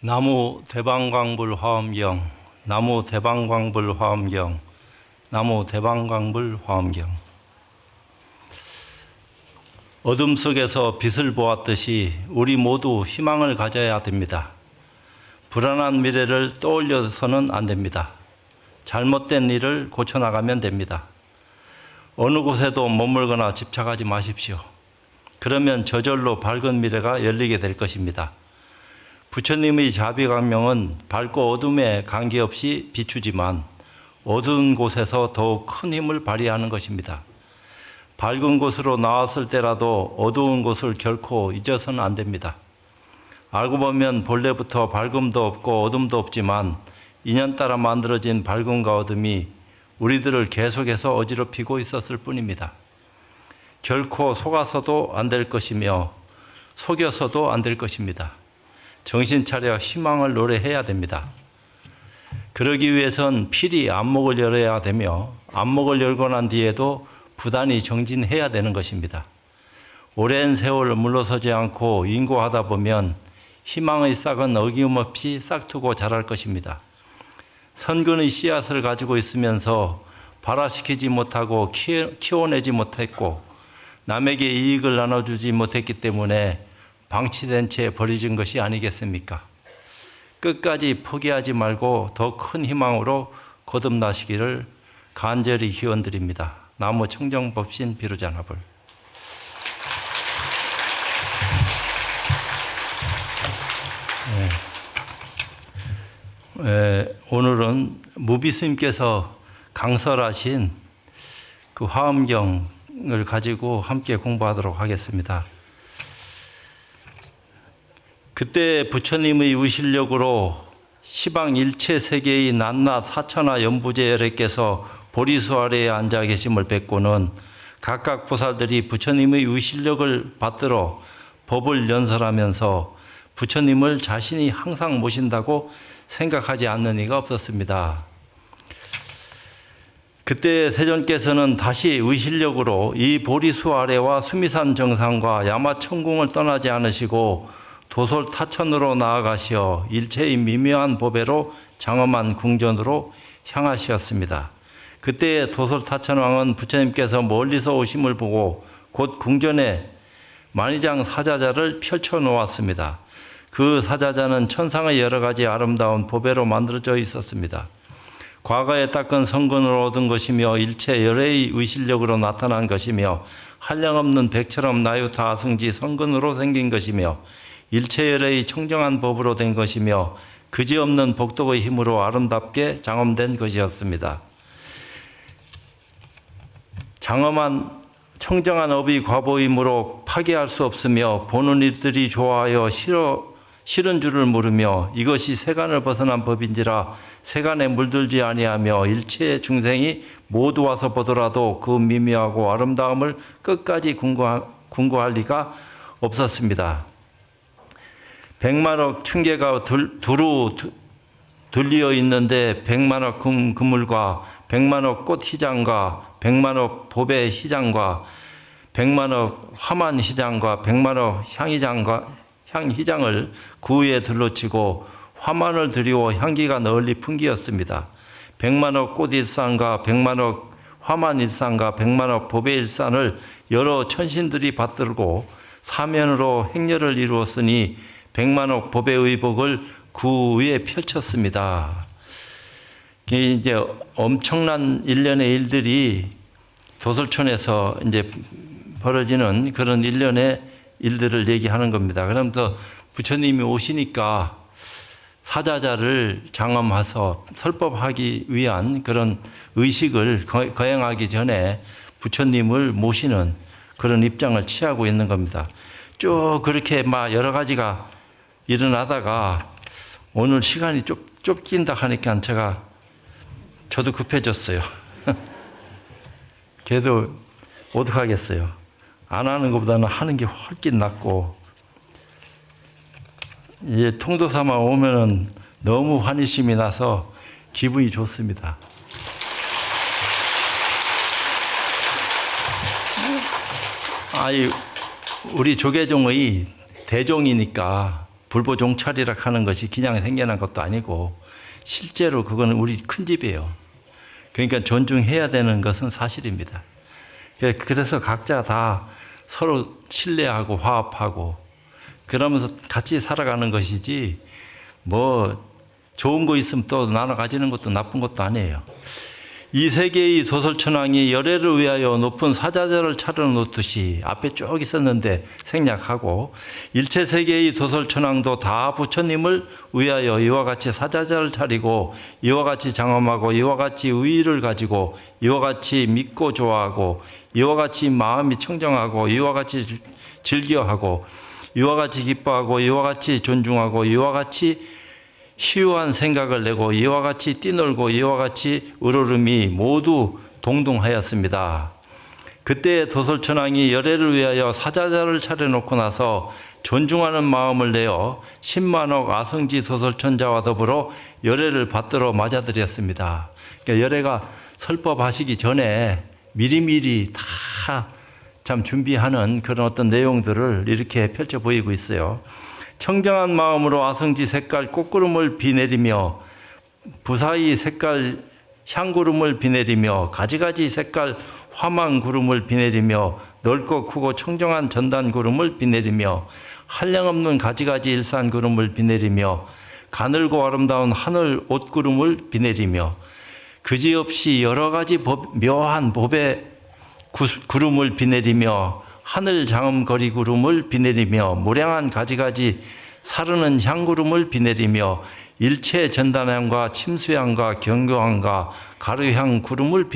나무 대방광불 화엄경, 나무 대방광불 화엄경, 나무 대방광불 화엄경. 어둠 속에서 빛을 보았듯이 우리 모두 희망을 가져야 됩니다. 불안한 미래를 떠올려서는 안 됩니다. 잘못된 일을 고쳐나가면 됩니다. 어느 곳에도 머물거나 집착하지 마십시오. 그러면 저절로 밝은 미래가 열리게 될 것입니다. 부처님의 자비광명은 밝고 어둠에 관계없이 비추지만 어두운 곳에서 더욱 큰 힘을 발휘하는 것입니다. 밝은 곳으로 나왔을 때라도 어두운 곳을 결코 잊어서는 안 됩니다. 알고 보면 본래부터 밝음도 없고 어둠도 없지만 인연따라 만들어진 밝음과 어둠이 우리들을 계속해서 어지럽히고 있었을 뿐입니다. 결코 속아서도 안 될 것이며 속여서도 안 될 것입니다. 정신 차려 희망을 노래해야 됩니다. 그러기 위해선 필히 안목을 열어야 되며 안목을 열고 난 뒤에도 부단히 정진해야 되는 것입니다. 오랜 세월 물러서지 않고 인고하다 보면 희망의 싹은 어김없이 싹트고 자랄 것입니다. 선근의 씨앗을 가지고 있으면서 발화시키지 못하고 키워내지 못했고 남에게 이익을 나눠주지 못했기 때문에 방치된 채 버려진 것이 아니겠습니까? 끝까지 포기하지 말고 더 큰 희망으로 거듭나시기를 간절히 기원드립니다. 나무 청정법신 비루자나불. 오늘은 무비스님께서 강설하신 그 화엄경을 가지고 함께 공부하도록 하겠습니다. 그때 부처님의 의실력으로 시방 일체 세계의 낱낱 사천하 연부제열애께서 보리수 아래에 앉아 계심을 뵙고는 각각 보살들이 부처님의 의실력을 받들어 법을 연설하면서 부처님을 자신이 항상 모신다고 생각하지 않는 이가 없었습니다. 그때 세존께서는 다시 의실력으로 이 보리수 아래와 수미산 정상과 야마천궁을 떠나지 않으시고 도솔 타천으로 나아가시어 일체의 미묘한 보배로 장엄한 궁전으로 향하시었습니다. 그때 도솔 타천왕은 부처님께서 멀리서 오심을 보고 곧 궁전에 만의장 사자자를 펼쳐 놓았습니다. 그 사자자는 천상의 여러 가지 아름다운 보배로 만들어져 있었습니다. 과거에 닦은 성근으로 얻은 것이며 일체 열애의 의실력으로 나타난 것이며 한량없는 백처럼 나유타 아승지 성근으로 생긴 것이며 일체 열애의 청정한 법으로 된 것이며 그지없는 복덕의 힘으로 아름답게 장엄된 것이었습니다. 장엄한 청정한 업이 과보이므로 파괴할 수 없으며 보는 이들이 좋아하여 싫은 줄을 모르며 이것이 세간을 벗어난 법인지라 세간에 물들지 아니하며 일체 중생이 모두 와서 보더라도 그 미묘하고 아름다움을 끝까지 궁구할 리가 없었습니다. 100만억 층계가 두루 둘리어 있는데 100만억 그물과 100만억 꽃 희장과 100만억 보배 희장과 100만억 화만 희장과 100만억 향희장을 그 위에 둘러치고 화만을 드리워 향기가 널리 풍기었습니다. 100만억 꽃 일산과 100만억 화만 일산과 100만억 보배 일산을 여러 천신들이 받들고 사면으로 행렬을 이루었으니 100만억 보배의 복을 그 위에 펼쳤습니다. 이제 엄청난 일련의 일들이 도솔촌에서 이제 벌어지는 그런 일련의 일들을 얘기하는 겁니다. 그러면서 부처님이 오시니까 사자자를 장엄해서 설법하기 위한 그런 의식을 거행하기 전에 부처님을 모시는 그런 입장을 취하고 있는 겁니다. 쭉 그렇게 막 여러 가지가 일어나다가 오늘 시간이 쫓긴다 하니까 저도 급해졌어요. 그래도 어떡하겠어요. 안 하는 것보다는 하는 게 훨씬 낫고, 이제 통도사만 오면은 너무 환희심이 나서 기분이 좋습니다. 우리 조계종의 대종이니까 불보종찰이라 하는 것이 그냥 생겨난 것도 아니고 실제로 그거는 우리 큰 집이에요. 그러니까 존중해야 되는 것은 사실입니다. 그래서 각자 다 서로 신뢰하고 화합하고 그러면서 같이 살아가는 것이지 뭐 좋은 거 있으면 또 나눠 가지는 것도 나쁜 것도 아니에요. 이 세계의 도솔천왕이 열애를 위하여 높은 사자자를 차려놓듯이 앞에 쭉 있었는데 생략하고 일체 세계의 도솔천왕도 다 부처님을 위하여 이와 같이 사자자를 차리고 이와 같이 장엄하고 이와 같이 의의를 가지고 이와 같이 믿고 좋아하고 이와 같이 마음이 청정하고 이와 같이 즐겨하고 이와 같이 기뻐하고 이와 같이 존중하고 이와 같이 희유한 생각을 내고 이와 같이 뛰놀고 이와 같이 으르름이 모두 동동하였습니다. 그때 도솔천왕이 열애를 위하여 사자자를 차려놓고 나서 존중하는 마음을 내어 10만억 아성지 도솔천자와 더불어 열애를 받들어 맞아들였습니다. 그러니까 열애가 설법하시기 전에 미리미리 다 참 준비하는 그런 어떤 내용들을 이렇게 펼쳐 보이고 있어요. 청정한 마음으로 아성지 색깔 꽃구름을 비내리며 부사의 색깔 향구름을 비내리며 가지가지 색깔 화망구름을 비내리며 넓고 크고 청정한 전단구름을 비내리며 한량없는 가지가지 일산구름을 비내리며 가늘고 아름다운 하늘 옷구름을 비내리며 그지없이 여러 가지 묘한 법의 구름을 비내리며 하늘 장엄거리 구름을 비내리며 무량한 가지가지 사르는 향구름을 비내리며 일체 전단향과 침수향과 경교향과 가루향 구름을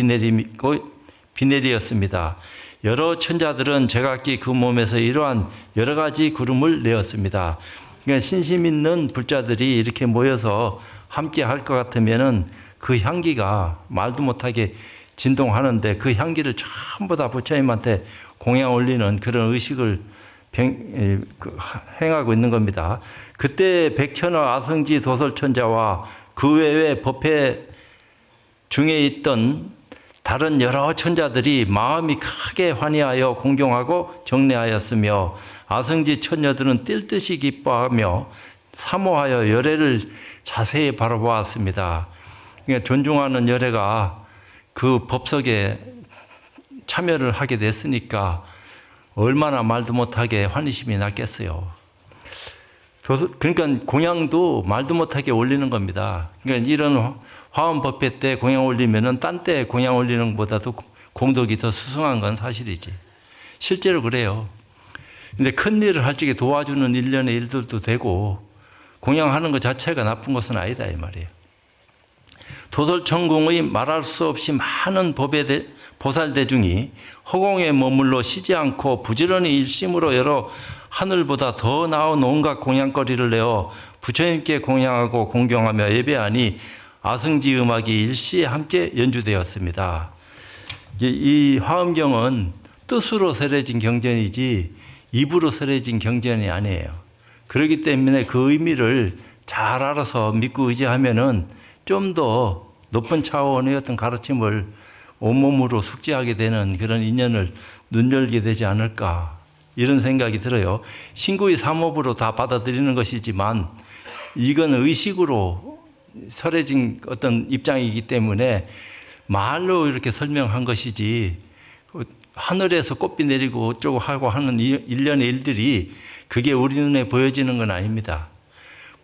비내리었습니다. 여러 천자들은 제각기 그 몸에서 이러한 여러 가지 구름을 내었습니다. 그러니까 신심 있는 불자들이 이렇게 모여서 함께 할 것 같으면은 그 향기가 말도 못하게 진동하는데 그 향기를 전부 다 부처님한테 공양 올리는 그런 의식을 행하고 있는 겁니다. 그때 백천어 아성지 도솔천자와 그 외의 법회 중에 있던 다른 여러 천자들이 마음이 크게 환희하여 공경하고 정례하였으며 아성지 천녀들은 뛸 듯이 기뻐하며 사모하여 열애를 자세히 바라보았습니다. 그러니까 존중하는 열애가 그 법석에 참여를 하게 됐으니까 얼마나 말도 못하게 환희심이 났겠어요. 그러니까 공양도 말도 못하게 올리는 겁니다. 그러니까 이런 화엄법회 때 공양 올리면은 딴 때 공양 올리는 것보다도 공덕이 더 수승한 건 사실이지. 실제로 그래요. 근데 큰 일을 할 적에 도와주는 일련의 일들도 되고 공양하는 것 자체가 나쁜 것은 아니다 이 말이에요. 도솔천공의 말할 수 없이 많은 보살대중이 허공에 머물러 쉬지 않고 부지런히 일심으로 여러 하늘보다 더 나은 온갖 공양거리를 내어 부처님께 공양하고 공경하며 예배하니 아성지 음악이 일시에 함께 연주되었습니다. 이 화엄경은 뜻으로 설해진 경전이지 입으로 설해진 경전이 아니에요. 그렇기 때문에 그 의미를 잘 알아서 믿고 의지하면은 좀 더 높은 차원의 어떤 가르침을 온몸으로 숙지하게 되는 그런 인연을 눈열게 되지 않을까 이런 생각이 들어요. 신구의 삼업으로 다 받아들이는 것이지만 이건 의식으로 설해진 어떤 입장이기 때문에 말로 이렇게 설명한 것이지 하늘에서 꽃비 내리고 어쩌고 하고 하는 일련의 일들이 그게 우리 눈에 보여지는 건 아닙니다.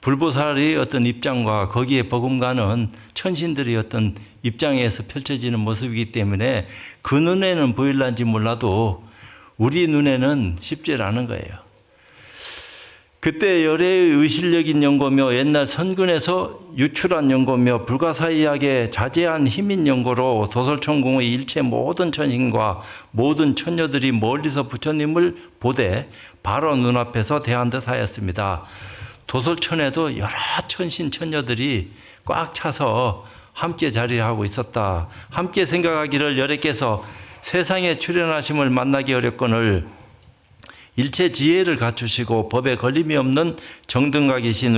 불보살의 어떤 입장과 거기에 버금가는 천신들의 어떤 입장에서 펼쳐지는 모습이기 때문에 그 눈에는 보일란지 몰라도 우리 눈에는 쉽지 않은 거예요. 그때 열애의 의실력인 연고며 옛날 선근에서 유출한 연고며 불가사의하게 자제한 힘인 연고로 도솔천공의 일체 모든 천신과 모든 천녀들이 멀리서 부처님을 보되 바로 눈앞에서 대한 듯 하였습니다. 도솔천에도 여러 천신 천녀들이 꽉 차서 함께 자리하고 있었다. 함께 생각하기를 열애께서 세상에 출현하심을 만나기 어렵거늘 일체 지혜를 갖추시고 법에 걸림이 없는 정등각이신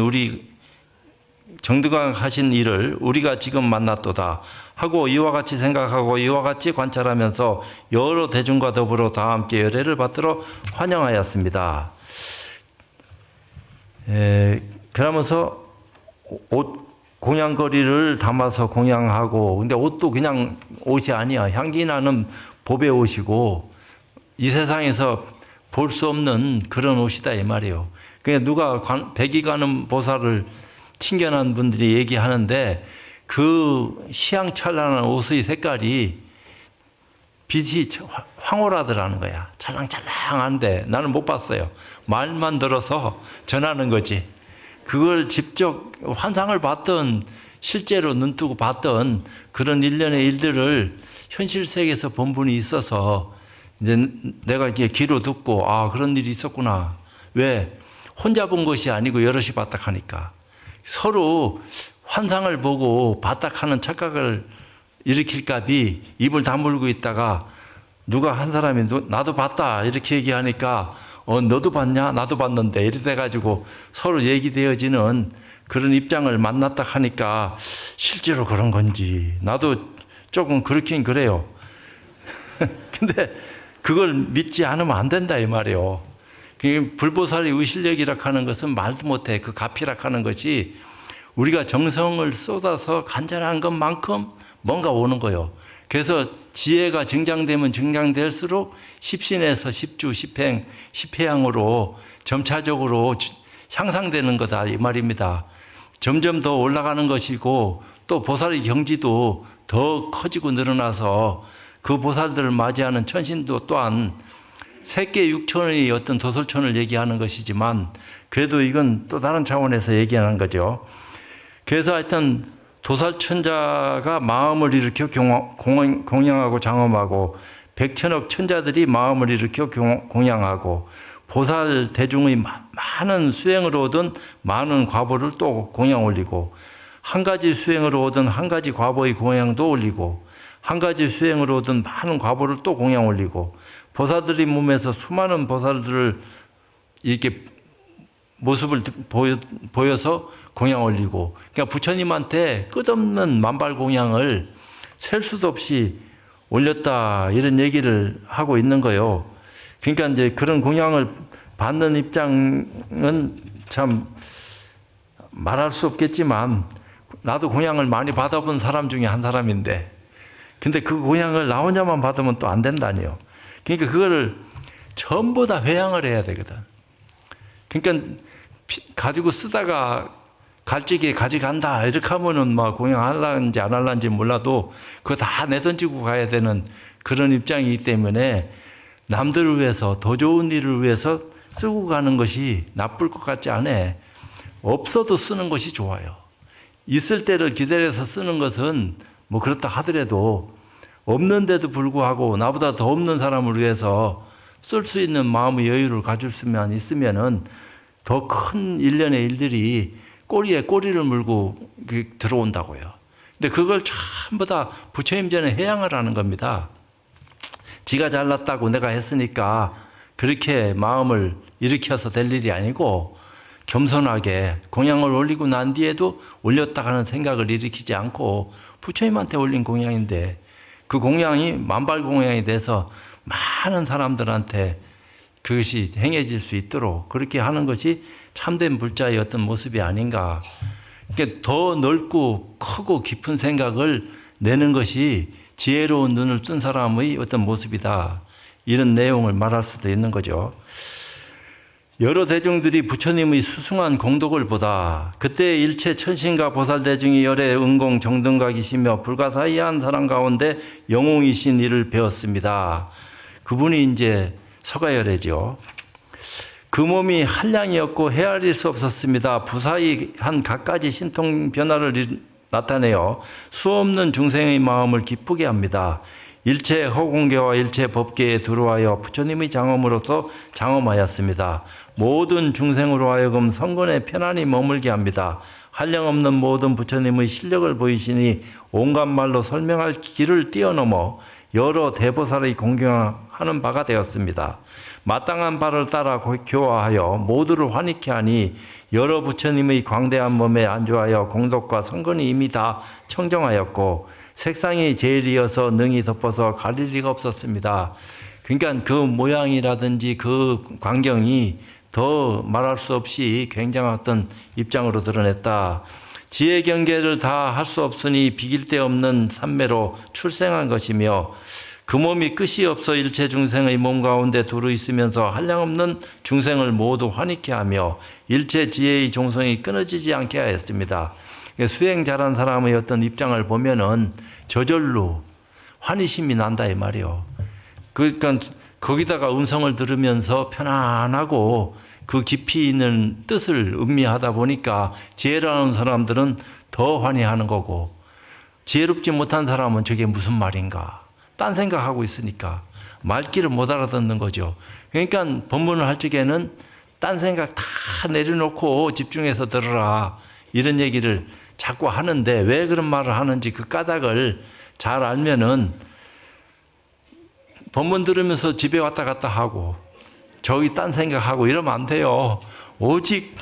정등각하신 이를 우리가 지금 만났도다 하고 이와 같이 생각하고 이와 같이 관찰하면서 여러 대중과 더불어 다 함께 열애를 받들어 환영하였습니다. 그러면서 옷 공양거리를 담아서 공양하고, 근데 옷도 그냥 옷이 아니야. 향기 나는 보배 옷이고 이 세상에서 볼 수 없는 그런 옷이다 이 말이에요. 그냥 누가 백이 가는 보살을 친견한 분들이 얘기하는데 그 희양찬란한 옷의 색깔이 빛이 황홀하더라는 거야. 찰랑찰랑한데 나는 못 봤어요. 말만 들어서 전하는 거지. 그걸 직접 환상을 봤던, 실제로 눈뜨고 봤던 그런 일련의 일들을 현실 세계에서 본 분이 있어서 이제 내가 이게 귀로 듣고 아 그런 일이 있었구나. 왜? 혼자 본 것이 아니고 여럿이 봤다 하니까 서로 환상을 보고 봤다 하는 착각을 일으킬까비 입을 다물고 있다가 누가 한 사람이 나도 봤다 이렇게 얘기하니까 너도 봤냐? 나도 봤는데 이렇게 돼가지고 서로 얘기되어지는 그런 입장을 만났다 하니까 실제로 그런 건지 나도 조금 그렇긴 그래요. 근데 그걸 믿지 않으면 안 된다 이 말이에요. 불보살의 의실력이라 하는 것은 말도 못해. 그 가피라 하는 것이 우리가 정성을 쏟아서 간절한 것만큼 뭔가 오는 거예요. 그래서 지혜가 증장되면 증장될수록 십신에서 십주, 십행, 십회양으로 점차적으로 향상되는 거다 이 말입니다. 점점 더 올라가는 것이고 또 보살의 경지도 더 커지고 늘어나서 그 보살들을 맞이하는 천신도 또한 세계 6천의 어떤 도솔천을 얘기하는 것이지만 그래도 이건 또 다른 차원에서 얘기하는 거죠. 그래서 하여튼 도살천자가 마음을 일으켜 공양하고 장엄하고 백천억 천자들이 마음을 일으켜 공양하고 보살 대중의 많은 수행으로 얻은 많은 과보를 또 공양 올리고 한 가지 수행으로 얻은 한 가지 과보의 공양도 올리고 한 가지 수행으로 얻은 많은 과보를 또 공양 올리고 보살들이 몸에서 수많은 보살들을 이렇게 모습을 보여서 공양 올리고 그러니까 부처님한테 끝없는 만발 공양을 셀 수도 없이 올렸다 이런 얘기를 하고 있는 거예요. 그러니까 이제 그런 공양을 받는 입장은 참 말할 수 없겠지만 나도 공양을 많이 받아본 사람 중에 한 사람인데 근데 그 공양을 나 혼자만 받으면 또 안 된다니요. 그러니까 그거를 전부 다 회양을 해야 되거든. 그러니까 가지고 쓰다가 갈지기에 가져간다 이렇게 하면은 막 공양하려는지 안 하려는지 몰라도 그거 다 내던지고 가야 되는 그런 입장이기 때문에 남들을 위해서 더 좋은 일을 위해서 쓰고 가는 것이 나쁠 것 같지 않아. 없어도 쓰는 것이 좋아요. 있을 때를 기다려서 쓰는 것은 뭐 그렇다 하더라도 없는데도 불구하고 나보다 더 없는 사람을 위해서 쓸 수 있는 마음의 여유를 가질 수만 있으면은 더 큰 일련의 일들이 꼬리에 꼬리를 물고 들어온다고요. 근데 그걸 전부 다 부처님 전에 회양을 하는 겁니다. 지가 잘났다고 내가 했으니까 그렇게 마음을 일으켜서 될 일이 아니고 겸손하게 공양을 올리고 난 뒤에도 올렸다 하는 생각을 일으키지 않고 부처님한테 올린 공양인데 그 공양이 만발 공양이 돼서 많은 사람들한테 그것이 행해질 수 있도록 그렇게 하는 것이 참된 불자의 어떤 모습이 아닌가. 그러니까 더 넓고 크고 깊은 생각을 내는 것이 지혜로운 눈을 뜬 사람의 어떤 모습이다. 이런 내용을 말할 수도 있는 거죠. 여러 대중들이 부처님의 수승한 공덕을 보다 그때 일체 천신과 보살 대중이 열애 은공 정등각이시며 불가사의한 사람 가운데 영웅이신 이를 배웠습니다. 그분이 이제 서가열애죠. 그 몸이 한량이었고 헤아릴 수 없었습니다. 부사히 한 갖가지 신통 변화를 나타내어 수없는 중생의 마음을 기쁘게 합니다. 일체 허공계와 일체 법계에 들어와여 부처님의 장엄으로서 장엄하였습니다. 모든 중생으로 하여금 성근에 편안히 머물게 합니다. 한량없는 모든 부처님의 실력을 보이시니 온갖 말로 설명할 길을 뛰어넘어 여러 대보살의 공경하는 바가 되었습니다. 마땅한 바를 따라 교화하여 모두를 환희케 하니 여러 부처님의 광대한 몸에 안주하여 공덕과 성근이 이미 다 청정하였고 색상이 제일이어서 능히 덮어서 가릴 리가 없었습니다. 그러니까 그 모양이라든지 그 광경이 더 말할 수 없이 굉장한 어떤 입장으로 드러냈다. 지혜 경계를 다 할 수 없으니 비길 데 없는 삼매로 출생한 것이며 그 몸이 끝이 없어 일체 중생의 몸 가운데 두루 있으면서 한량없는 중생을 모두 환희케 하며 일체 지혜의 종성이 끊어지지 않게 하였습니다. 수행 잘한 사람의 어떤 입장을 보면은 저절로 환희심이 난다 이 말이요. 그러니까 거기다가 음성을 들으면서 편안하고 그 깊이 있는 뜻을 음미하다 보니까 지혜라는 사람들은 더 환희하는 거고, 지혜롭지 못한 사람은 저게 무슨 말인가 딴 생각하고 있으니까 말귀를 못 알아듣는 거죠. 그러니까 법문을 할 적에는 딴 생각 다 내려놓고 집중해서 들어라 이런 얘기를 자꾸 하는데, 왜 그런 말을 하는지 그 까닭을 잘 알면은 법문 들으면서 집에 왔다 갔다 하고 저기 딴 생각하고 이러면 안 돼요. 오직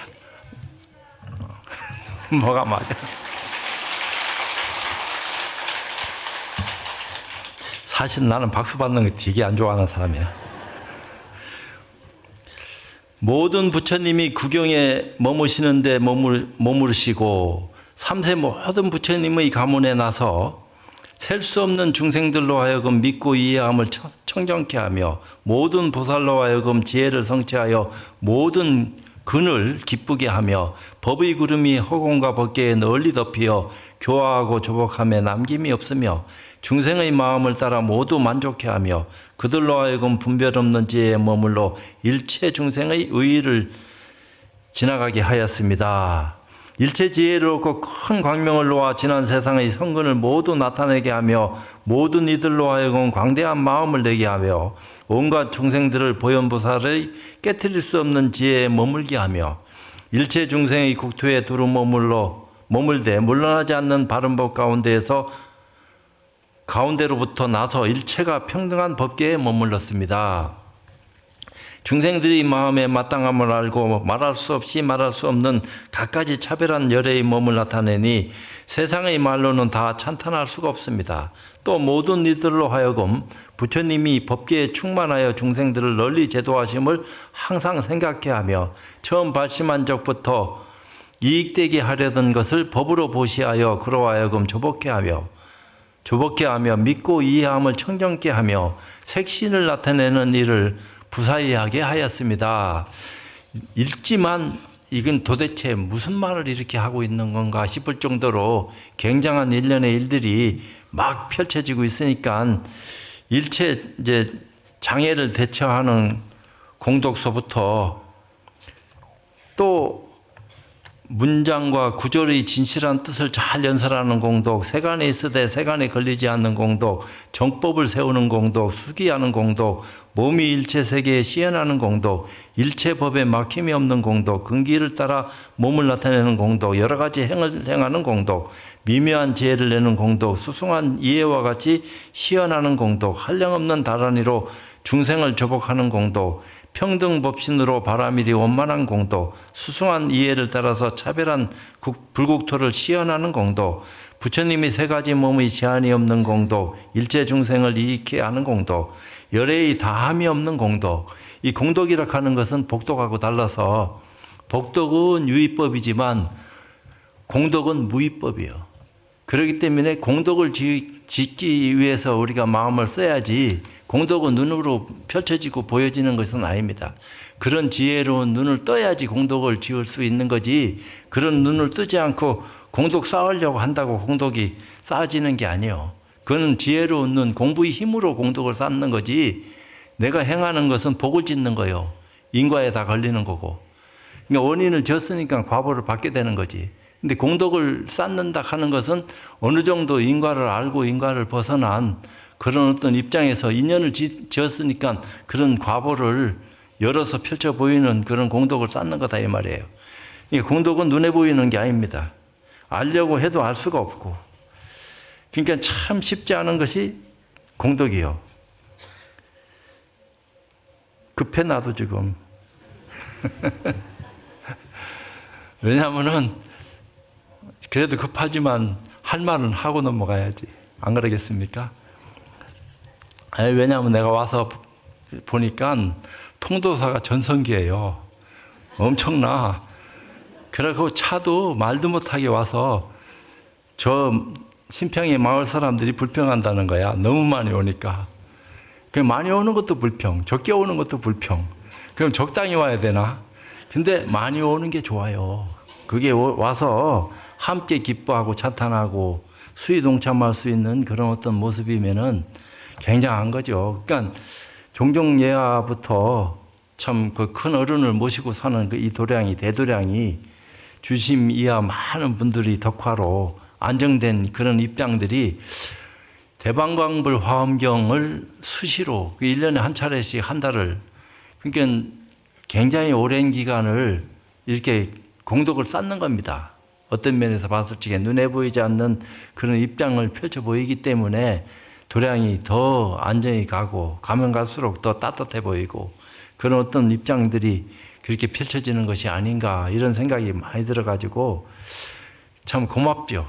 뭐가 맞아. 사실 나는 박수 받는 거 되게 안 좋아하는 사람이야. 모든 부처님이 구경에 머무시는데 머무르시고 삼세 모든 부처님의 가문에 나서 셀 수 없는 중생들로 하여금 믿고 이해함을 청정케 하며 모든 보살로 하여금 지혜를 성취하여 모든 근을 기쁘게 하며 법의 구름이 허공과 법계에 널리 덮여 교화하고 조복함에 남김이 없으며 중생의 마음을 따라 모두 만족해 하며 그들로 하여금 분별 없는 지혜에 머물러 일체 중생의 의의를 지나가게 하였습니다. 일체 지혜를 얻고 큰 광명을 놓아 지난 세상의 성근을 모두 나타내게 하며 모든 이들로 하여금 광대한 마음을 내게 하며 온갖 중생들을 보현보살의 깨트릴 수 없는 지혜에 머물게 하며 일체 중생의 국토에 두루 머물되 물러나지 않는 바른 법 가운데로부터 나서 일체가 평등한 법계에 머물렀습니다. 중생들이 마음의 마땅함을 알고 말할 수 없이 말할 수 없는 갖가지 차별한 열애의 몸을 나타내니 세상의 말로는 다 찬탄할 수가 없습니다. 또 모든 이들로 하여금 부처님이 법계에 충만하여 중생들을 널리 제도하심을 항상 생각해 하며 처음 발심한 적부터 이익되게 하려던 것을 법으로 보시하여 그로 하여금 조복해 하며 믿고 이해함을 청정케 하며 색신을 나타내는 일을 부사이하게 하였습니다. 읽지만 이건 도대체 무슨 말을 이렇게 하고 있는 건가 싶을 정도로 굉장한 일련의 일들이 막 펼쳐지고 있으니까 일체 이제 장애를 대처하는 공독서부터 또 문장과 구절의 진실한 뜻을 잘 연설하는 공독, 세간에 있으되 세간에 걸리지 않는 공독, 정법을 세우는 공독, 수기하는 공독, 몸이 일체 세계에 시연하는 공독, 일체 법에 막힘이 없는 공독, 근기를 따라 몸을 나타내는 공독, 여러 가지 행을 행하는 공독, 미묘한 지혜를 내는 공독, 수승한 이해와 같이 시연하는 공독, 한량없는 다란이로 중생을 조복하는 공독, 평등법신으로 바라밀이 원만한 공도, 수승한 이해를 따라서 차별한 불국토를 시연하는 공도, 부처님이 세 가지 몸의 제한이 없는 공도, 일체 중생을 이익케 하는 공도, 열애의 다함이 없는 공도. 이 공덕이라고 하는 것은 복덕하고 달라서 복덕은 유의법이지만 공덕은 무의법이에요. 그렇기 때문에 공덕을 짓기 위해서 우리가 마음을 써야지 공덕은 눈으로 펼쳐지고 보여지는 것은 아닙니다. 그런 지혜로운 눈을 떠야지 공덕을 지을 수 있는 거지, 그런 눈을 뜨지 않고 공덕 쌓으려고 한다고 공덕이 쌓아지는 게 아니에요. 그건 지혜로운 눈, 공부의 힘으로 공덕을 쌓는 거지, 내가 행하는 것은 복을 짓는 거예요. 인과에 다 걸리는 거고. 그러니까 원인을 졌으니까 과보를 받게 되는 거지. 근데 공덕을 쌓는다 하는 것은 어느 정도 인과를 알고 인과를 벗어난 그런 어떤 입장에서 인연을 지었으니까 그런 과보를 열어서 펼쳐 보이는 그런 공덕을 쌓는 거다 이 말이에요. 공덕은 눈에 보이는 게 아닙니다. 알려고 해도 알 수가 없고. 그러니까 참 쉽지 않은 것이 공덕이요. 급해 나도 지금. 왜냐하면은 그래도 급하지만 할 말은 하고 넘어가야지. 안 그러겠습니까? 왜냐하면 내가 와서 보니까 통도사가 전성기예요. 엄청나. 그러고 차도 말도 못하게 와서 저 신평의 마을 사람들이 불평한다는 거야. 너무 많이 오니까. 많이 오는 것도 불평, 적게 오는 것도 불평. 그럼 적당히 와야 되나? 근데 많이 오는 게 좋아요. 그게 와서 함께 기뻐하고 찬탄하고 수위 동참할 수 있는 그런 어떤 모습이면은 굉장한 거죠. 그러니까 종종 예화부터 참 그 큰 어른을 모시고 사는 그 이 도량이, 대도량이 주심 이하 많은 분들이 덕화로 안정된 그런 입장들이 대방광불 화엄경을 수시로 1년에 한 차례씩 한 달을, 그러니까 굉장히 오랜 기간을 이렇게 공덕을 쌓는 겁니다. 어떤 면에서 봤을 적에 눈에 보이지 않는 그런 입장을 펼쳐 보이기 때문에 도량이 더 안정이 가고 가면 갈수록 더 따뜻해 보이고 그런 어떤 입장들이 그렇게 펼쳐지는 것이 아닌가 이런 생각이 많이 들어가지고 참 고맙죠.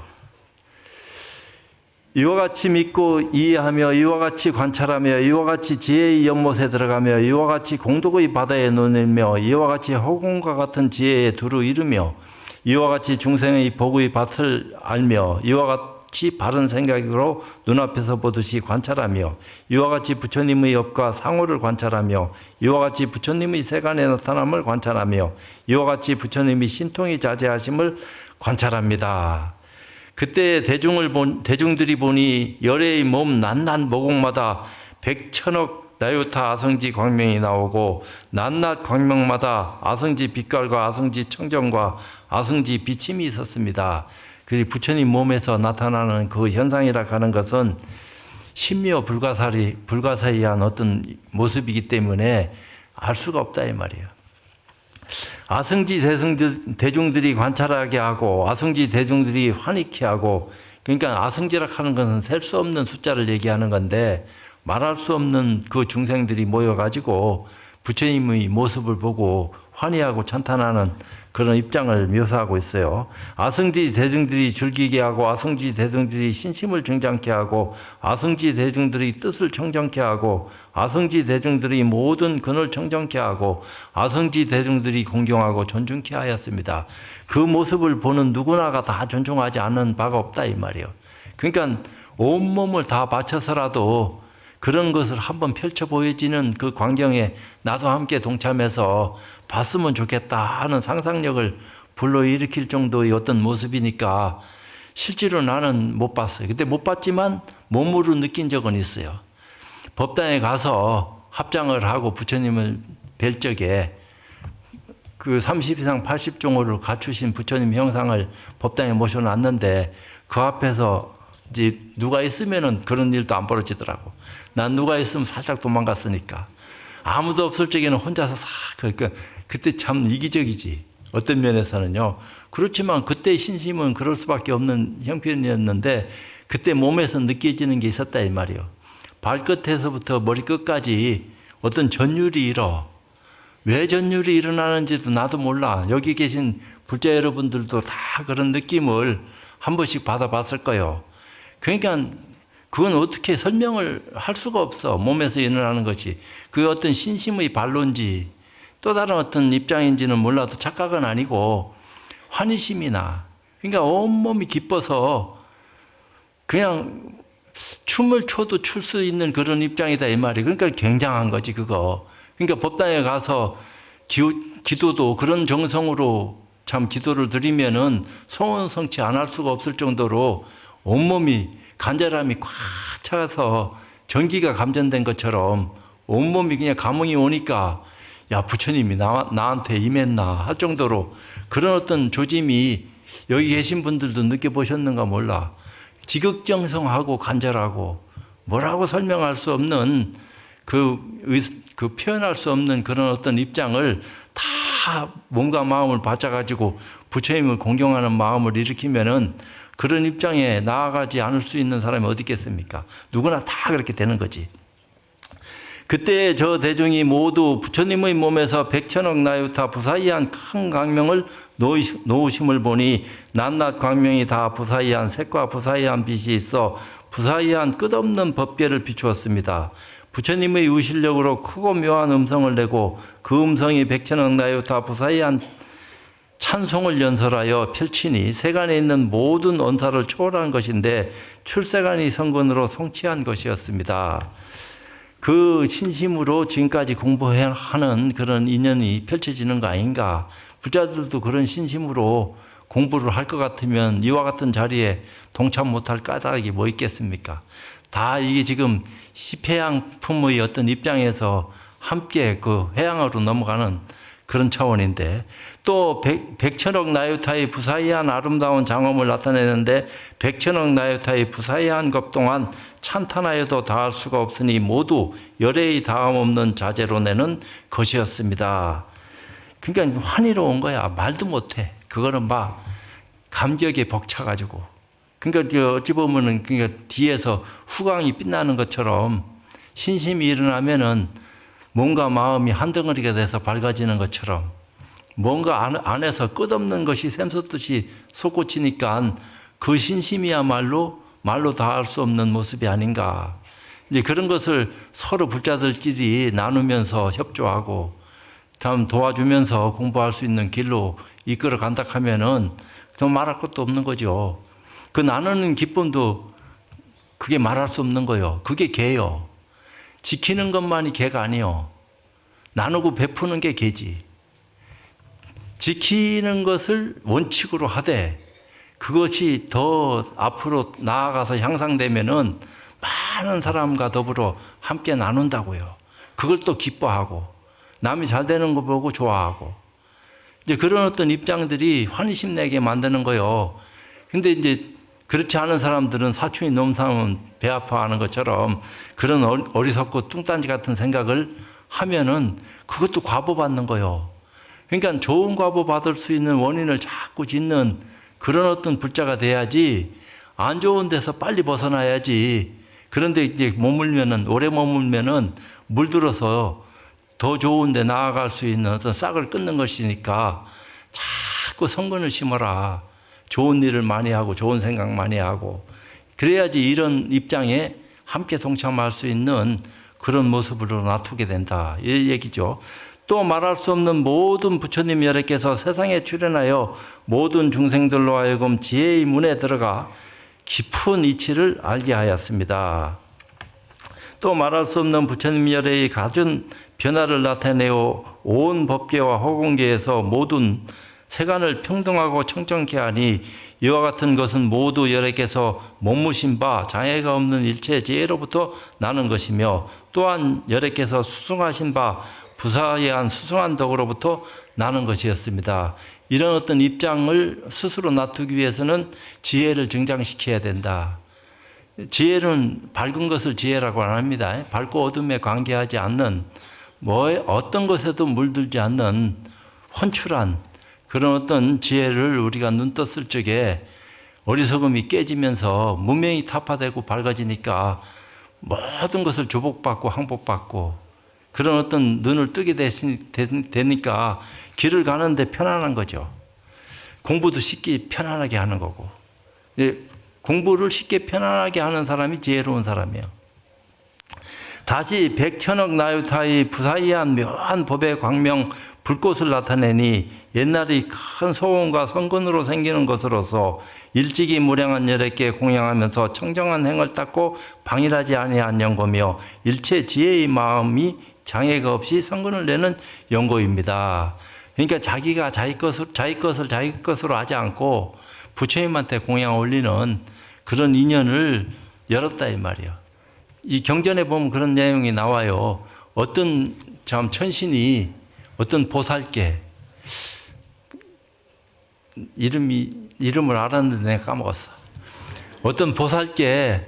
이와 같이 믿고 이해하며 이와 같이 관찰하며 이와 같이 지혜의 연못에 들어가며 이와 같이 공덕의 바다에 논이며 이와 같이 허공과 같은 지혜에 두루 이르며 이와 같이 중생의 복의 밭을 알며 이와 같이 바른 생각으로 눈앞에서 보듯이 관찰하며 이와 같이 부처님의 업과 상호를 관찰하며 이와 같이 부처님의 세간에 나타남을 관찰하며 이와 같이 부처님의 신통이 자제하심을 관찰합니다. 그때 대중들이 보니 열애의 몸 낱낱 모공마다 100천억 나유타 아성지 광명이 나오고 낱낱 광명마다 아성지 빛깔과 아성지 청정과 아성지 비침이 있었습니다. 그리고 부처님 몸에서 나타나는 그 현상이라 하는 것은 심묘 불가사의한 어떤 모습이기 때문에 알 수가 없다 이 말이에요. 아성지 대중들이 관찰하게 하고 아성지 대중들이 환희케 하고, 그러니까 아성지라 하는 것은 셀 수 없는 숫자를 얘기하는 건데 말할 수 없는 그 중생들이 모여가지고 부처님의 모습을 보고 환희하고 찬탄하는 그런 입장을 묘사하고 있어요. 아성지 대중들이 즐기게 하고 아성지 대중들이 신심을 증장케 하고 아성지 대중들이 뜻을 청정케 하고 아성지 대중들이 모든 근을 청정케 하고 아성지 대중들이 공경하고 존중케 하였습니다. 그 모습을 보는 누구나가 다 존중하지 않는 바가 없다 이 말이에요. 그러니까 온몸을 다 바쳐서라도 그런 것을 한번 펼쳐 보여지는 그 광경에 나도 함께 동참해서 봤으면 좋겠다 하는 상상력을 불러일으킬 정도의 어떤 모습이니까 실제로 나는 못 봤어요. 근데 못 봤지만 몸으로 느낀 적은 있어요. 법당에 가서 합장을 하고 부처님을 뵐 적에 그 30 이상 80종호를 갖추신 부처님 형상을 법당에 모셔놨는데 그 앞에서 이제 누가 있으면은 그런 일도 안 벌어지더라고. 난 누가 있으면 살짝 도망갔으니까. 아무도 없을 적에는 혼자서 싹, 그러니까 그때 참 이기적이지. 어떤 면에서는요. 그렇지만 그때 신심은 그럴 수밖에 없는 형편이었는데 그때 몸에서 느껴지는 게 있었다 이 말이에요. 발끝에서부터 머리끝까지 어떤 전율이 일어. 왜 전율이 일어나는지도 나도 몰라. 여기 계신 불자 여러분들도 다 그런 느낌을 한 번씩 받아봤을 거예요. 그러니까 그건 어떻게 설명을 할 수가 없어. 몸에서 일어나는 것이. 그 어떤 신심의 발론지 또 다른 어떤 입장인지는 몰라도 착각은 아니고 환희심이 나. 그러니까 온몸이 기뻐서 그냥 춤을 춰도 출 수 있는 그런 입장이다 이 말이. 그러니까 굉장한 거지 그거. 그러니까 법당에 가서 기도도 그런 정성으로 참 기도를 드리면은 소원 성취 안 할 수가 없을 정도로 온몸이 간절함이 꽉 차서 전기가 감전된 것처럼 온몸이 그냥 감흥이 오니까 야 부처님이 나한테 임했나 할 정도로 그런 어떤 조짐이 여기 계신 분들도 느껴보셨는가 몰라. 지극정성하고 간절하고 뭐라고 설명할 수 없는 그 표현할 수 없는 그런 어떤 입장을 다 몸과 마음을 바쳐가지고 부처님을 공경하는 마음을 일으키면은 그런 입장에 나아가지 않을 수 있는 사람이 어디 있겠습니까? 누구나 다 그렇게 되는 거지. 그때 저 대중이 모두 부처님의 몸에서 100천억 나유타 부사이한 큰 광명을 놓으심을 보니 낱낱 광명이 다 부사이한 색과 부사이한 빛이 있어 부사이한 끝없는 법계를 비추었습니다. 부처님의 유실력으로 크고 묘한 음성을 내고 그 음성이 백천억 나유타 부사이한 찬송을 연설하여 펼치니 세간에 있는 모든 언사를 초월한 것인데 출세간이 성근으로 성취한 것이었습니다. 그 신심으로 지금까지 공부하는 그런 인연이 펼쳐지는 거 아닌가. 부자들도 그런 신심으로 공부를 할 것 같으면 이와 같은 자리에 동참 못할 까닭이 뭐 있겠습니까? 다 이게 지금 십해양품의 어떤 입장에서 함께 그 해양으로 넘어가는 그런 차원인데, 또 백천억 나유타의 부사이한 아름다운 장엄을 나타내는데 백천억 나유타의 부사이한 것 동안 찬탄하여도 다할 수가 없으니 모두 열애의 다함 없는 자재로 내는 것이었습니다. 그러니까 환희로운 거야. 말도 못해. 그거는 막 감격에 벅차가지고. 그러니까 어찌 보면은 그러니까 뒤에서 후광이 빛나는 것처럼 신심이 일어나면은 뭔가 마음이 한 덩어리가 돼서 밝아지는 것처럼 뭔가 안에서 끝없는 것이 샘솟듯이 솟구치니까 그 신심이야말로 말로 다 할 수 없는 모습이 아닌가. 이제 그런 것을 서로 불자들끼리 나누면서 협조하고 참 도와주면서 공부할 수 있는 길로 이끌어 간다 하면은 좀 말할 것도 없는 거죠. 그 나누는 기쁨도 그게 말할 수 없는 거요. 그게 개요. 지키는 것만이 개가 아니요. 나누고 베푸는 게 개지. 지키는 것을 원칙으로 하되 그것이 더 앞으로 나아가서 향상되면은 많은 사람과 더불어 함께 나눈다고요. 그걸 또 기뻐하고 남이 잘 되는 거 보고 좋아하고 이제 그런 어떤 입장들이 환희심 내게 만드는 거요. 근데 이제 그렇지 않은 사람들은 사춘이 넘은 사람은 배 아파하는 것처럼 그런 어리석고 뚱딴지 같은 생각을 하면은 그것도 과보 받는 거요. 그러니까 좋은 과보 받을 수 있는 원인을 자꾸 짓는 그런 어떤 불자가 돼야지 안 좋은 데서 빨리 벗어나야지. 그런데 이제 오래 머물면은 물들어서 더 좋은 데 나아갈 수 있는 어떤 싹을 끊는 것이니까 자꾸 성근을 심어라. 좋은 일을 많이 하고 좋은 생각 많이 하고 그래야지 이런 입장에 함께 동참할 수 있는 그런 모습으로 놔두게 된다. 이 얘기죠. 또 말할 수 없는 모든 부처님 여러께서 세상에 출현하여 모든 중생들로 하여금 지혜의 문에 들어가 깊은 이치를 알게 하였습니다. 또 말할 수 없는 부처님 열애의 갖은 변화를 나타내어 온 법계와 허공계에서 모든 세간을 평등하고 청정케 하니 이와 같은 것은 모두 여러께서 몸무신 바 장애가 없는 일체 지혜로부터 나는 것이며 또한 여러께서 수승하신 바 부사의한 수승한 덕으로부터 나는 것이었습니다. 이런 어떤 입장을 스스로 놔두기 위해서는 지혜를 증장시켜야 된다. 지혜는 밝은 것을 지혜라고 안 합니다. 밝고 어둠에 관계하지 않는 어떤 것에도 물들지 않는 헌출한 그런 어떤 지혜를 우리가 눈 떴을 적에 어리석음이 깨지면서 문명이 타파되고 밝아지니까 모든 것을 조복받고 항복받고 그런 어떤 눈을 뜨게 되니까 길을 가는데 편안한 거죠. 공부도 쉽게 편안하게 하는 거고 공부를 쉽게 편안하게 하는 사람이 지혜로운 사람이에요. 다시 백천억 나유타의 부사이한 묘한 법의 광명 불꽃을 나타내니 옛날의 큰 소원과 성근으로 생기는 것으로서 일찍이 무량한 열애께 공양하면서 청정한 행을 닦고 방일하지 아니한 연고며 일체 지혜의 마음이 장애가 없이 성근을 내는 연고입니다. 그러니까 자기가 자기 것을 자기 것으로 하지 않고 부처님한테 공양 올리는 그런 인연을 열었다 이 말이에요. 이 경전에 보면 그런 내용이 나와요. 어떤 참 천신이 어떤 보살께 이름을 알았는데 내가 까먹었어. 어떤 보살께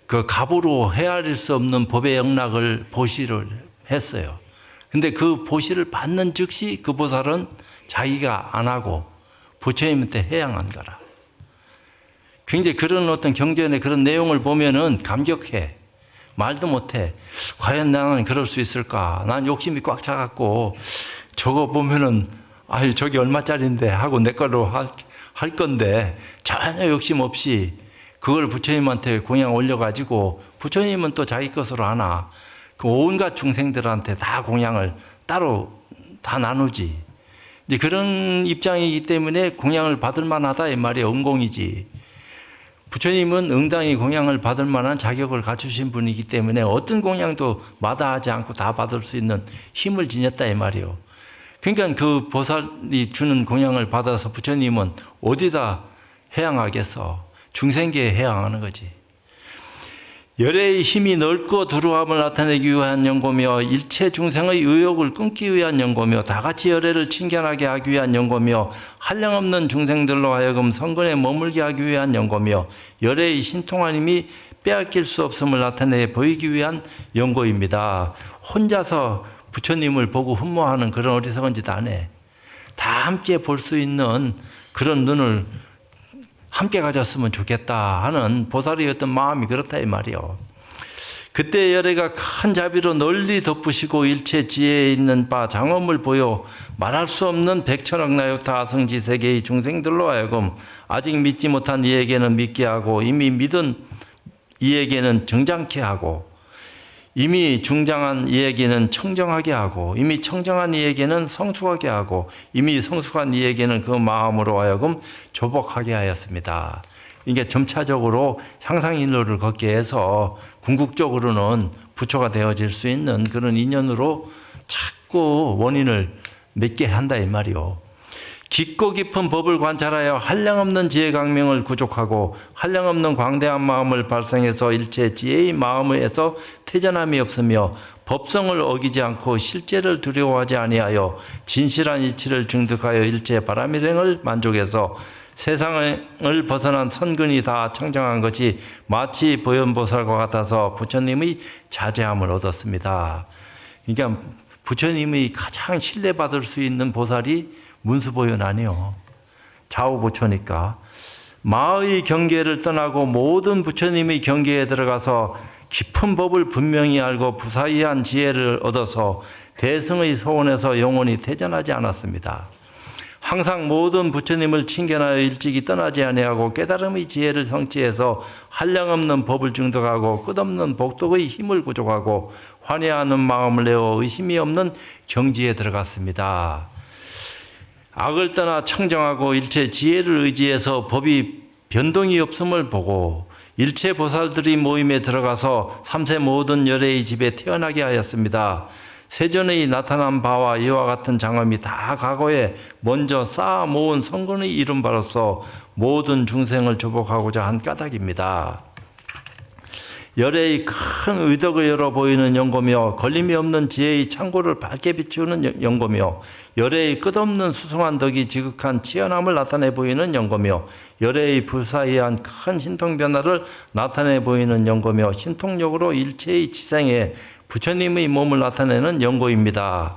그 갑으로 헤아릴 수 없는 법의 영락을 보시를 했어요. 근데 그 보시를 받는 즉시 그 보살은 자기가 안 하고 부처님한테 해양한 거라. 굉장히 그런 어떤 경전의 그런 내용을 보면은 감격해. 말도 못해. 과연 나는 그럴 수 있을까? 난 욕심이 꽉 차갖고 저거 보면은 아유 저기 얼마짜리인데 하고 내 걸로 할 건데 전혀 욕심 없이 그걸 부처님한테 공양 올려가지고 부처님은 또 자기 것으로 하나 그 온갖 중생들한테 다 공양을 따로 다 나누지. 이제 그런 입장이기 때문에 공양을 받을 만하다 이 말이 응공이지. 부처님은 응당히 공양을 받을 만한 자격을 갖추신 분이기 때문에 어떤 공양도 마다하지 않고 다 받을 수 있는 힘을 지녔다 이 말이요. 그러니까 그 보살이 주는 공양을 받아서 부처님은 어디다 해양하겠어. 중생계에 해양하는 거지. 열애의 힘이 넓고 두루함을 나타내기 위한 연고며 일체 중생의 의욕을 끊기 위한 연고며 다같이 열애를 친견하게 하기 위한 연고며 한량없는 중생들로 하여금 성근에 머물게 하기 위한 연고며 열애의 신통한 힘이 빼앗길 수 없음을 나타내 보이기 위한 연고입니다. 혼자서 부처님을 보고 흠모하는 그런 어리석은 짓 안 해. 다 함께 볼 수 있는 그런 눈을 함께 가졌으면 좋겠다 하는 보살의 어떤 마음이 그렇다 이 말이요. 그때 열애가 큰 자비로 널리 덮으시고 일체 지혜에 있는 바 장엄을 보여 말할 수 없는 백천억 나요타 아성지 세계의 중생들로 하여금 아직 믿지 못한 이에게는 믿게 하고 이미 믿은 이에게는 정장케 하고 이미 중장한 이에게는 청정하게 하고 이미 청정한 이에게는 성숙하게 하고 이미 성숙한 이에게는 그 마음으로 하여금 조복하게 하였습니다. 이게 점차적으로 향상인로를 걷게 해서 궁극적으로는 부처가 되어질 수 있는 그런 인연으로 자꾸 원인을 맺게 한다 이 말이요. 깊고 깊은 법을 관찰하여 한량없는 지혜 강명을 구족하고 한량없는 광대한 마음을 발생해서 일체 지혜의 마음에서 퇴전함이 없으며 법성을 어기지 않고 실제를 두려워하지 아니하여 진실한 이치를 증득하여 일체 바람일행을 만족해서 세상을 벗어난 선근이 다 청정한 것이 마치 보현보살과 같아서 부처님의 자제함을 얻었습니다. 그러니까 부처님의 가장 신뢰받을 수 있는 보살이 문수보현 아니요. 좌우보초니까. 마의 경계를 떠나고 모든 부처님의 경계에 들어가서 깊은 법을 분명히 알고 부사이한 지혜를 얻어서 대승의 소원에서 영원히 퇴전하지 않았습니다. 항상 모든 부처님을 친견하여 일찍이 떠나지 아니하고 깨달음의 지혜를 성취해서 한량없는 법을 증득하고 끝없는 복덕의 힘을 구족하고 환희하는 마음을 내어 의심이 없는 경지에 들어갔습니다. 악을 떠나 청정하고 일체 지혜를 의지해서 법이 변동이 없음을 보고 일체 보살들이 모임에 들어가서 삼세 모든 열애의 집에 태어나게 하였습니다. 세전의 나타난 바와 이와 같은 장엄이 다 과거에 먼저 쌓아 모은 성근의 이름 바로서 모든 중생을 조복하고자 한 까닭입니다. 열애의 큰 의덕을 열어 보이는 연고며 걸림이 없는 지혜의 창고를 밝게 비추는 연고며 열애의 끝없는 수승한 덕이 지극한 치연함을 나타내 보이는 연고며 열애의 불사이한 큰 신통 변화를 나타내 보이는 연고며 신통력으로 일체의 지생에 부처님의 몸을 나타내는 연고입니다.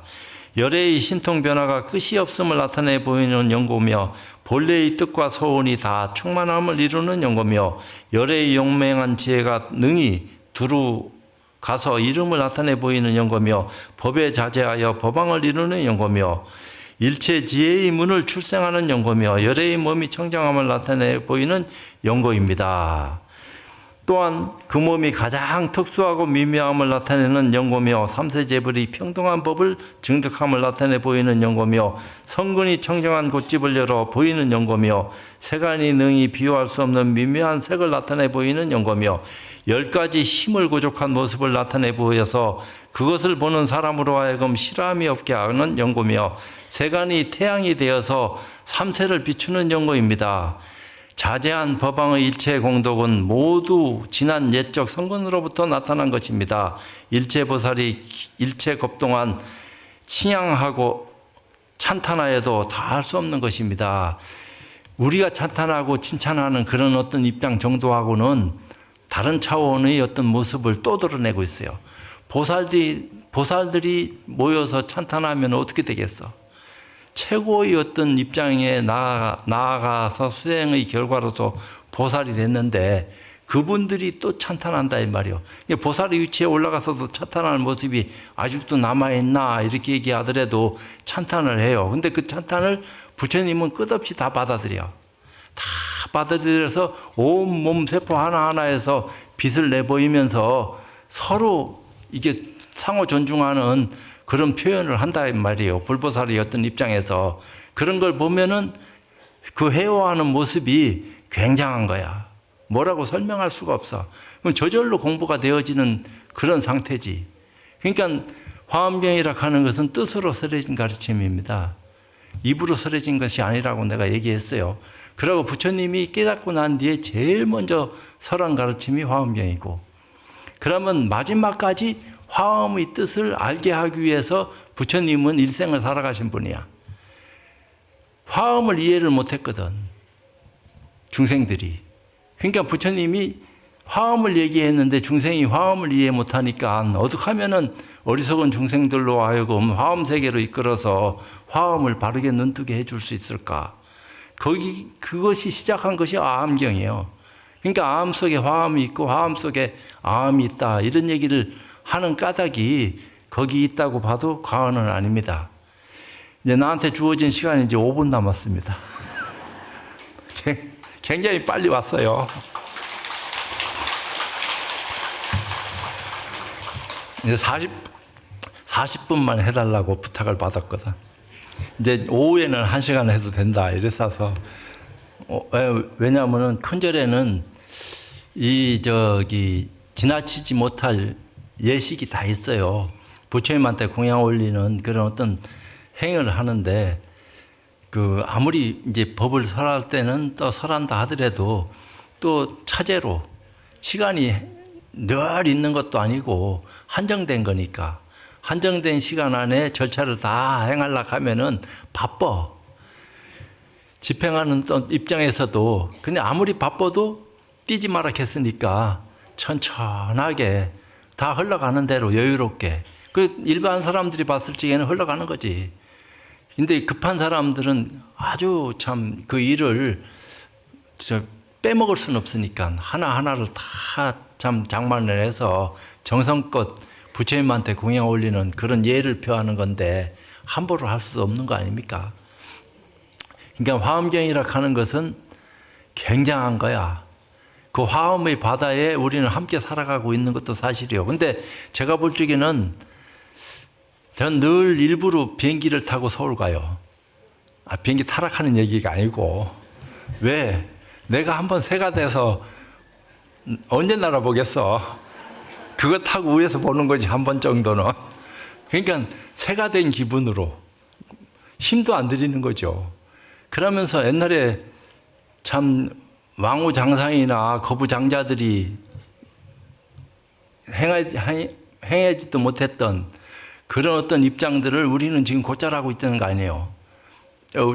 열애의 신통 변화가 끝이 없음을 나타내 보이는 연고며 본래의 뜻과 소원이 다 충만함을 이루는 연고며 열애의 용맹한 지혜가 능히 두루 가서 이름을 나타내 보이는 연고며 법에 자제하여 법왕을 이루는 연고며 일체 지혜의 문을 출생하는 연고며 열애의 몸이 청정함을 나타내 보이는 연고입니다. 또한 그 몸이 가장 특수하고 미묘함을 나타내는 연고며 삼세제불이 평등한 법을 증득함을 나타내 보이는 연고며 성근이 청정한 곳집을 열어 보이는 연고며 세간이 능히 비유할 수 없는 미묘한 색을 나타내 보이는 연고며 10가지 힘을 구족한 모습을 나타내 보여서 그것을 보는 사람으로 하여금 실함이 없게 하는 연고며 세간이 태양이 되어서 삼세를 비추는 연고입니다. 자제한 법왕의 일체 공덕은 모두 지난 옛적 성근으로부터 나타난 것입니다. 일체 보살이 일체 급 동안 칭양하고 찬탄하여도 다 할 수 없는 것입니다. 우리가 찬탄하고 칭찬하는 그런 어떤 입장 정도하고는 다른 차원의 어떤 모습을 또 드러내고 있어요. 보살들이 모여서 찬탄하면 어떻게 되겠어? 최고의 어떤 입장에 나아가서 수행의 결과로서 보살이 됐는데 그분들이 또 찬탄한다 이 말이요. 보살의 위치에 올라가서도 찬탄하는 모습이 아직도 남아있나 이렇게 얘기하더라도 찬탄을 해요. 근데 그 찬탄을 부처님은 끝없이 다 받아들여. 다 받아들여서 온 몸 세포 하나하나에서 빛을 내보이면서 서로 이게 상호 존중하는 그런 표현을 한다는 말이에요. 불보살의 어떤 입장에서. 그런 걸 보면은 그 회화하는 모습이 굉장한 거야. 뭐라고 설명할 수가 없어. 그럼 저절로 공부가 되어지는 그런 상태지. 그러니까 화엄경이라고 하는 것은 뜻으로 설해진 가르침입니다. 입으로 설해진 것이 아니라고 내가 얘기했어요. 그러고 부처님이 깨닫고 난 뒤에 제일 먼저 설한 가르침이 화엄경이고, 그러면 마지막까지 화엄의 뜻을 알게 하기 위해서 부처님은 일생을 살아가신 분이야. 화엄을 이해를 못했거든, 중생들이. 그러니까 부처님이 화엄을 얘기했는데 중생이 화엄을 이해 못하니까 어떻게 하면은 어리석은 중생들로 하여금 화엄 세계로 이끌어서 화엄을 바르게 눈뜨게 해줄 수 있을까? 그것이 시작한 것이 아함경이에요. 그러니까 아함 속에 화엄이 있고 화엄 속에 아함이 있다, 이런 얘기를 하는 까닭이 거기 있다고 봐도 과언은 아닙니다. 이제 나한테 주어진 시간이 이제 5분 남았습니다. 굉장히 빨리 왔어요. 이제 40분만 해달라고 부탁을 받았거든. 이제 오후에는 1시간 해도 된다 이랬어서. 왜냐하면은 큰절에는 지나치지 못할 예식이 다 있어요. 부처님한테 공양 올리는 그런 어떤 행을 하는데, 아무리 이제 법을 설할 때는 또 설한다 하더라도 또 차제로 시간이 늘 있는 것도 아니고 한정된 거니까, 한정된 시간 안에 절차를 다 행하려고 하면은 바빠. 집행하는 입장에서도 그냥 아무리 바빠도 뛰지 마라 했으니까 천천하게 다 흘러가는 대로 여유롭게. 일반 사람들이 봤을 적에는 흘러가는 거지. 근데 급한 사람들은 아주 참 그 일을 빼먹을 수는 없으니까 하나하나를 다 참 장만을 해서 정성껏 부처님한테 공양 올리는 그런 예를 표하는 건데 함부로 할 수도 없는 거 아닙니까? 그러니까 화엄경이라고 하는 것은 굉장한 거야. 그 화엄의 바다에 우리는 함께 살아가고 있는 것도 사실이요. 근데 제가 볼 적에는 전 늘 일부러 비행기를 타고 서울 가요. 비행기 타락하는 얘기가 아니고. 왜? 내가 한번 새가 돼서 언제 날아보겠어. 그거 타고 위에서 보는 거지, 한 번 정도는. 그러니까 새가 된 기분으로 힘도 안 들이는 거죠. 그러면서 옛날에 참 왕후 장상이나 거부 장자들이 행하지도 못했던 그런 어떤 입장들을 우리는 지금 곧잘 하고 있다는 거 아니에요.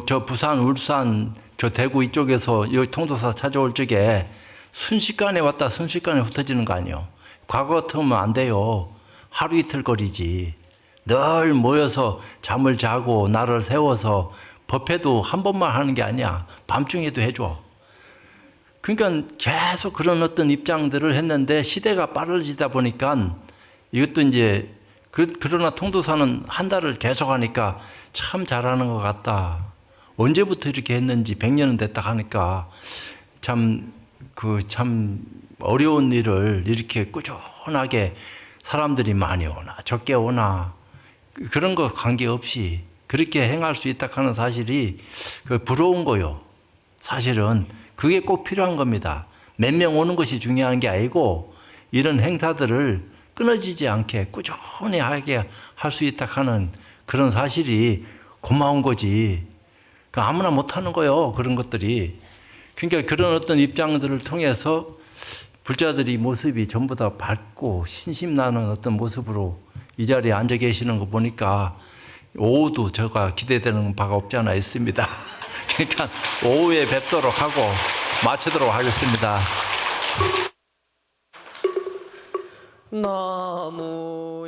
저 부산, 울산, 저 대구 이쪽에서 여기 통도사 찾아올 적에 순식간에 왔다 순식간에 흩어지는 거 아니에요. 과거 같으면 안 돼요. 하루 이틀 거리지. 늘 모여서 잠을 자고 날을 세워서 법회도 한 번만 하는 게 아니야. 밤중에도 해줘. 그러니까 계속 그런 어떤 입장들을 했는데 시대가 빠르지다 보니까 이것도 이제 그러나 통도사는 한 달을 계속 하니까 참 잘하는 것 같다. 언제부터 이렇게 했는지 100년은 됐다 하니까 참 어려운 일을 이렇게 꾸준하게 사람들이 많이 오나 적게 오나 그런 거 관계없이 그렇게 행할 수 있다 하는 사실이 부러운 거요. 사실은 그게 꼭 필요한 겁니다. 몇 명 오는 것이 중요한 게 아니고 이런 행사들을 끊어지지 않게 꾸준히 하게 할 수 있다 하는 그런 사실이 고마운 거지. 아무나 못하는 거예요, 그런 것들이. 그러니까 그런 어떤 입장들을 통해서 불자들이 모습이 전부 다 밝고 신심나는 어떤 모습으로 이 자리에 앉아 계시는 거 보니까 오후도 제가 기대되는 바가 없지 않아 있습니다. 그러니까 오후에 뵙도록 하고 마치도록 하겠습니다. 나무